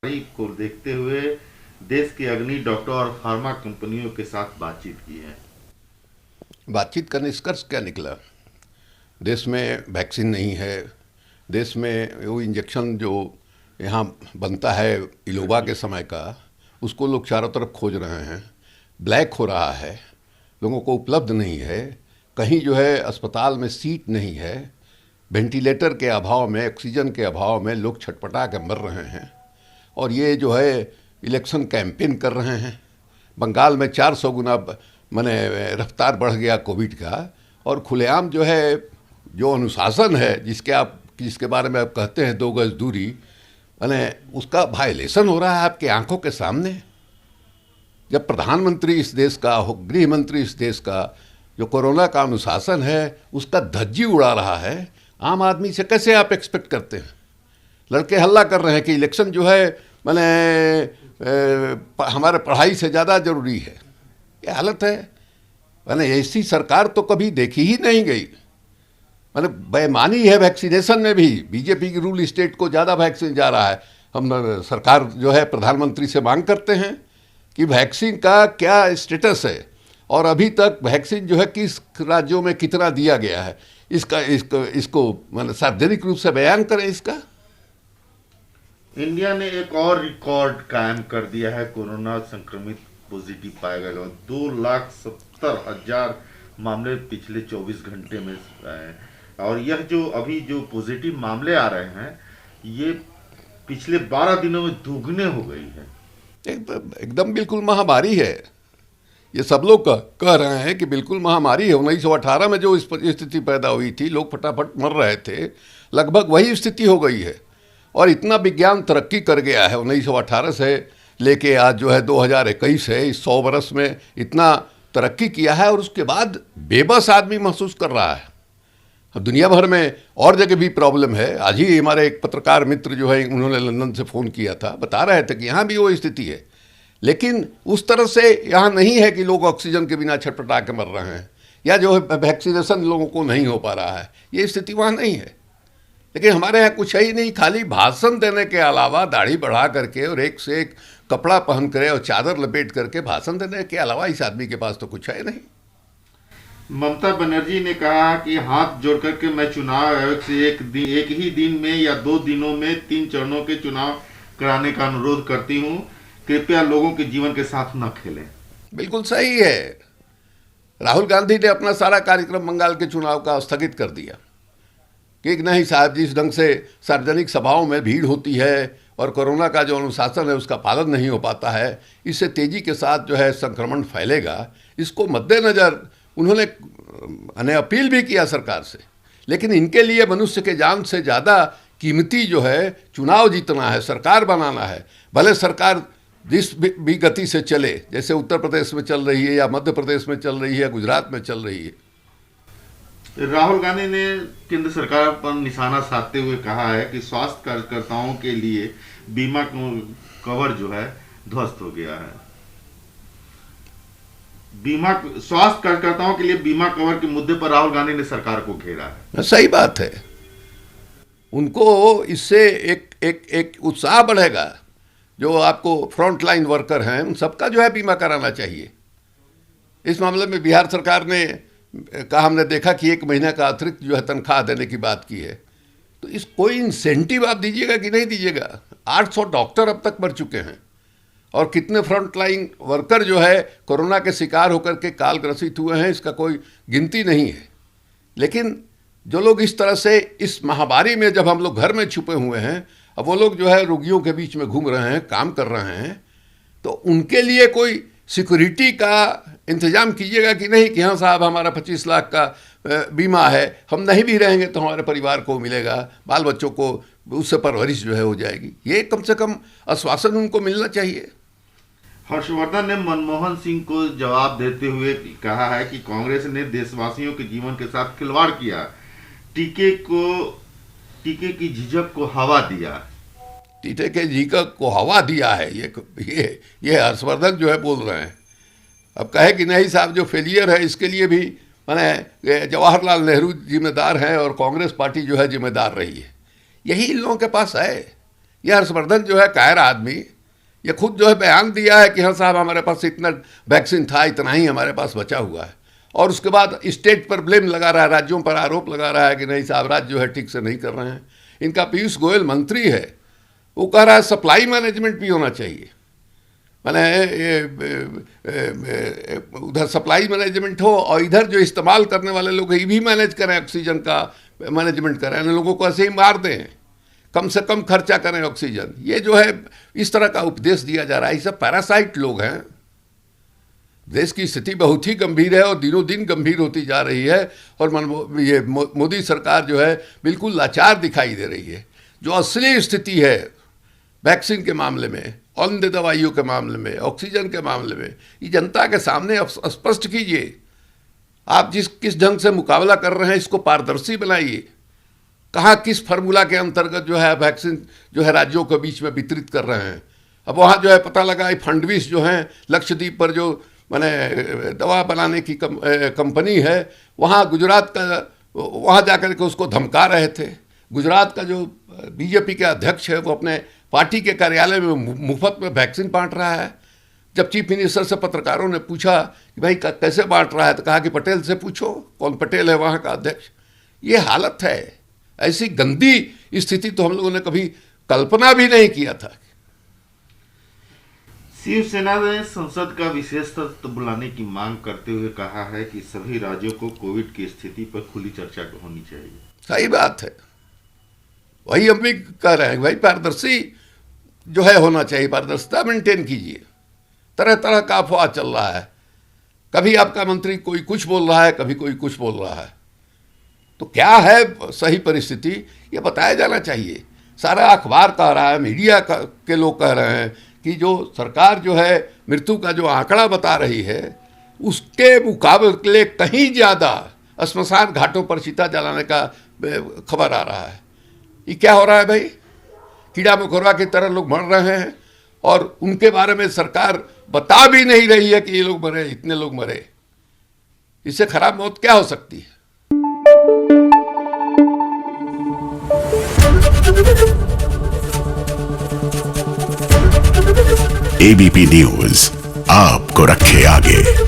को देखते हुए देश के अग्रणी डॉक्टर और फार्मा कंपनियों के साथ बातचीत की है। बातचीत का निष्कर्ष क्या निकला? देश में वैक्सीन नहीं है। देश में वो इंजेक्शन जो यहाँ बनता है इलोबा के समय का, उसको लोग चारों तरफ खोज रहे हैं। ब्लैक हो रहा है, लोगों को उपलब्ध नहीं है। कहीं जो है अस्पताल में सीट नहीं है। वेंटिलेटर के अभाव में, ऑक्सीजन के अभाव में लोग छटपटा के मर रहे हैं। और ये जो है इलेक्शन कैंपेन कर रहे हैं। बंगाल में 400 गुना माने रफ्तार बढ़ गया कोविड का। और खुलेआम जो है, जो अनुशासन है जिसके बारे में आप कहते हैं 2 गज दूरी, माने उसका वायलेशन हो रहा है आपकी आंखों के सामने। जब प्रधानमंत्री इस देश का हो, गृह मंत्री इस देश का, जो कोरोना का अनुशासन है उसका धज्जी उड़ा रहा है, आम आदमी से कैसे आप एक्सपेक्ट करते हैं? लड़के हल्ला कर रहे हैं कि इलेक्शन जो है माने हमारे पढ़ाई से ज़्यादा ज़रूरी है। ये हालत है। माने ऐसी सरकार तो कभी देखी ही नहीं गई। माने बेईमानी है वैक्सीनेशन में भी। बीजेपी की रूल स्टेट को ज़्यादा वैक्सीन जा रहा है। हम सरकार जो है प्रधानमंत्री से मांग करते हैं कि वैक्सीन का क्या स्टेटस है और अभी तक वैक्सीन जो है किस राज्यों में कितना दिया गया है, इसको माने सार्वजनिक रूप से बयान करें इसका। इंडिया ने एक और रिकॉर्ड कायम कर दिया है। कोरोना संक्रमित पॉजिटिव पाए गए लोग 2,70,000 मामले पिछले 24 घंटे में आए। और यह जो अभी जो पॉजिटिव मामले आ रहे हैं, ये पिछले 12 दिनों में दोगुने हो गई है। एकदम बिल्कुल महामारी है। ये सब लोग कह रहे हैं कि बिल्कुल महामारी है। 1918 में जो स्थिति पैदा हुई थी, लोग फटाफट मर रहे थे, लगभग वही स्थिति हो गई है। और इतना विज्ञान तरक्की कर गया है 1918 से लेके आज जो है 2021 है। इस 100 वर्ष में इतना तरक्की किया है और उसके बाद बेबस आदमी महसूस कर रहा है। अब दुनिया भर में और जगह भी प्रॉब्लम है। आज ही हमारे एक पत्रकार मित्र जो है, उन्होंने लंदन से फ़ोन किया था, बता रहे थे कि यहाँ भी वो स्थिति है। लेकिन उस तरह से यहाँ नहीं है कि लोग ऑक्सीजन के बिना छटपटा के मर रहे हैं या जो है वैक्सीनेशन लोगों को नहीं हो पा रहा है। ये स्थिति वहाँ नहीं है। लेकिन हमारे यहाँ कुछ है ही नहीं। खाली भाषण देने के अलावा, दाढ़ी बढ़ा करके और एक से एक कपड़ा पहन कर और चादर लपेट करके भाषण देने के अलावा इस आदमी के पास तो कुछ है नहीं। ममता बनर्जी ने कहा कि हाथ जोड़ करके मैं चुनाव आयोग से एक ही दिन में या 2 दिनों में 3 चरणों के चुनाव कराने का अनुरोध करती हूँ। कृपया लोगों के जीवन के साथ न खेलें। बिल्कुल सही है। राहुल गांधी ने अपना सारा कार्यक्रम बंगाल के चुनाव का स्थगित कर दिया कि नहीं साहब, जिस ढंग से सार्वजनिक सभाओं में भीड़ होती है और कोरोना का जो अनुशासन है उसका पालन नहीं हो पाता है, इससे तेज़ी के साथ जो है संक्रमण फैलेगा। इसको मद्देनज़र उन्होंने अपील भी किया सरकार से। लेकिन इनके लिए मनुष्य के जान से ज़्यादा कीमती जो है चुनाव जीतना है, सरकार बनाना है। भले सरकार जिस भी गति से चले, जैसे उत्तर प्रदेश में चल रही है या मध्य प्रदेश में चल रही है, गुजरात में चल रही है। राहुल गांधी ने केंद्र सरकार पर निशाना साधते हुए कहा है कि स्वास्थ्य कार्यकर्ताओं के लिए बीमा कवर जो है ध्वस्त हो गया है। स्वास्थ्य कार्यकर्ताओं के लिए बीमा कवर के मुद्दे पर राहुल गांधी ने सरकार को घेरा है। सही बात है। उनको इससे एक उत्साह बढ़ेगा। जो आपको फ्रंट लाइन वर्कर हैं उन सबका जो है बीमा कराना चाहिए। इस मामले में बिहार सरकार ने कहा, हमने देखा कि 1 महीने का अतिरिक्त जो है तनख्वाह देने की बात की है। तो इस कोई इंसेंटिव आप दीजिएगा कि नहीं दीजिएगा? 800 डॉक्टर अब तक मर चुके हैं और कितने फ्रंट लाइन वर्कर जो है कोरोना के शिकार होकर के काल ग्रसित हुए हैं, इसका कोई गिनती नहीं है। लेकिन जो लोग इस तरह से इस महामारी में, जब हम लोग घर में छुपे हुए हैं, अब वो लोग जो है रोगियों के बीच में घूम रहे हैं, काम कर रहे हैं, तो उनके लिए कोई सिक्योरिटी का इंतजाम कीजिएगा कि नहीं कि हाँ साहब, हमारा 25 लाख का बीमा है, हम नहीं भी रहेंगे तो हमारे परिवार को मिलेगा, बाल बच्चों को उससे परवरिश जो है हो जाएगी। ये कम से कम आश्वासन उनको मिलना चाहिए। हर्षवर्धन ने मनमोहन सिंह को जवाब देते हुए कहा है कि कांग्रेस ने देशवासियों के जीवन के साथ खिलवाड़ किया, टीके की झिझक को हवा दिया। टीके के झिझक को हवा दिया है, ये हर्षवर्धन जो है बोल रहे हैं। अब कहे कि नहीं साहब, जो फेलियर है इसके लिए भी माने जवाहरलाल नेहरू जिम्मेदार हैं और कांग्रेस पार्टी जो है जिम्मेदार रही है। यही इन लोगों के पास है। ये हर्षवर्धन जो है कायर आदमी, ये खुद जो है बयान दिया है कि हाँ साहब हमारे पास इतना वैक्सीन था, इतना ही हमारे पास बचा हुआ है, और उसके बाद स्टेट पर ब्लेम लगा रहा है, राज्यों पर आरोप लगा रहा है कि नहीं साहब राज्य जो है ठीक से नहीं कर रहे हैं। इनका पीयूष गोयल मंत्री है, वो कह रहा है सप्लाई मैनेजमेंट भी होना चाहिए, मैंने उधर सप्लाई मैनेजमेंट हो और इधर जो इस्तेमाल करने वाले लोग ये भी मैनेज करें, ऑक्सीजन का मैनेजमेंट करें, इन लोगों को ऐसे ही मार दें, कम से कम खर्चा करें ऑक्सीजन। ये जो है इस तरह का उपदेश दिया जा रहा है। ये सब पैरासाइट लोग हैं। देश की स्थिति बहुत ही गंभीर है और दिनों दिन गंभीर होती जा रही है, और ये मोदी सरकार जो है बिल्कुल लाचार दिखाई दे रही है। जो असली स्थिति है वैक्सीन के मामले में, औषधि दवाइयों के मामले में, ऑक्सीजन के मामले में, ये जनता के सामने स्पष्ट कीजिए। आप किस ढंग से मुकाबला कर रहे हैं इसको पारदर्शी बनाइए। कहाँ किस फार्मूला के अंतर्गत जो है वैक्सीन जो है राज्यों के बीच में वितरित कर रहे हैं। अब वहाँ जो है पता लगा फंडविस जो हैं लक्षद्वीप पर जो मैंने दवा बनाने की कंपनी है, वहाँ गुजरात का, वहाँ जाकर के उसको धमका रहे थे। गुजरात का जो बीजेपी के अध्यक्ष है वो अपने पार्टी के कार्यालय में मुफ्त में वैक्सीन बांट रहा है। जब चीफ मिनिस्टर से पत्रकारों ने पूछा कि भाई कैसे बांट रहा है, तो कहा कि पटेल से पूछो, कौन पटेल है वहाँ का अध्यक्ष। ये हालत है। ऐसी गंदी स्थिति तो हम लोगों ने कभी कल्पना भी नहीं किया था। शिवसेना ने संसद का विशेष सत्र बुलाने की मांग करते हुए कहा है कि सभी राज्यों को कोविड की स्थिति पर खुली चर्चा होनी चाहिए। सही बात है, वही हम भी कह रहे हैं भाई पारदर्शी जो है होना चाहिए, पारदर्शिता मेंटेन कीजिए। तरह तरह का अफवाह चल रहा है, कभी आपका मंत्री कोई कुछ बोल रहा है, कभी कोई कुछ बोल रहा है। तो क्या है सही परिस्थिति ये बताया जाना चाहिए। सारा अखबार कह रहा है, मीडिया के लोग कह रहे हैं कि जो सरकार जो है मृत्यु का जो आंकड़ा बता रही है उसके मुकाबले कहीं ज़्यादा श्मशान घाटों पर चिता जलाने का खबर आ रहा है। ये क्या हो रहा है भाई? कीड़ा मकोड़ा की तरह लोग मर रहे हैं और उनके बारे में सरकार बता भी नहीं रही है कि ये लोग मरे, इतने लोग मरे। इससे खराब मौत क्या हो सकती है? एबीपी न्यूज आपको रखे आगे।